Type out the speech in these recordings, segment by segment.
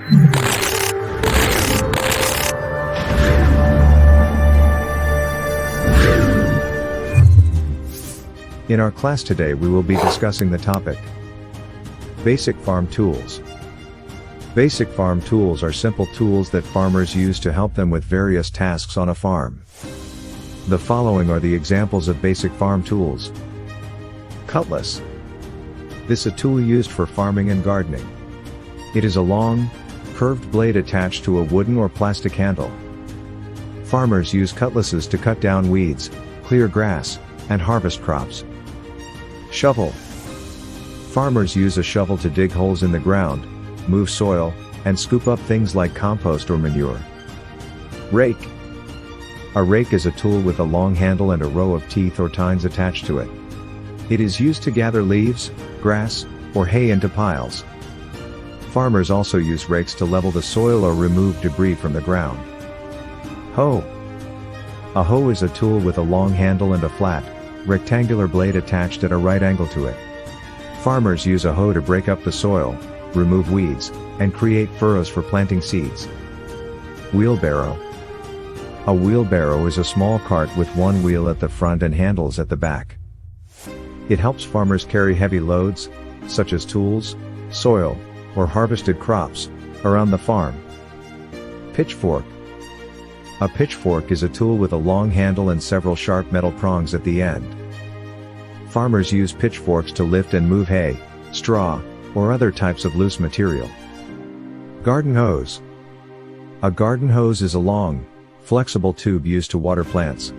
In our class today we will be discussing the topic Basic Farm Tools. Basic farm tools are simple tools that farmers use to help them with various tasks on a farm. The following are the examples of basic farm tools. Cutlass. This is a tool used for farming and gardening. It is a long, curved blade attached to a wooden or plastic handle. Farmers use cutlasses to cut down weeds, clear grass, and harvest crops. Shovel. Farmers use a shovel to dig holes in the ground, move soil, and scoop up things like compost or manure. Rake. A rake is a tool with a long handle and a row of teeth or tines attached to it. It is used to gather leaves, grass, or hay into piles. Farmers also use rakes to level the soil or remove debris from the ground. Hoe. A hoe is a tool with a long handle and a flat, rectangular blade attached at a right angle to it. Farmers use a hoe to break up the soil, remove weeds, and create furrows for planting seeds. Wheelbarrow. A wheelbarrow is a small cart with one wheel at the front and handles at the back. It helps farmers carry heavy loads, such as tools, soil, or harvested crops, around the farm. Pitchfork. A pitchfork is a tool with a long handle and several sharp metal prongs at the end. Farmers use pitchforks to lift and move hay, straw, or other types of loose material. Garden hose. A garden hose is a long, flexible tube used to water plants.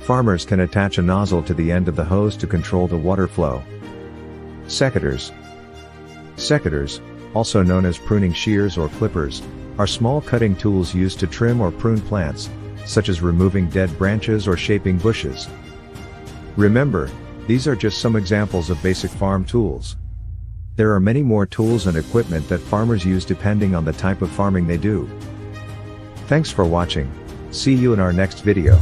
Farmers can attach a nozzle to the end of the hose to control the water flow. Secateurs. Secateurs, also known as pruning shears or clippers, are small cutting tools used to trim or prune plants, such as removing dead branches or shaping bushes. Remember, these are just some examples of basic farm tools. There are many more tools and equipment that farmers use depending on the type of farming they do. Thanks for watching. See you in our next video.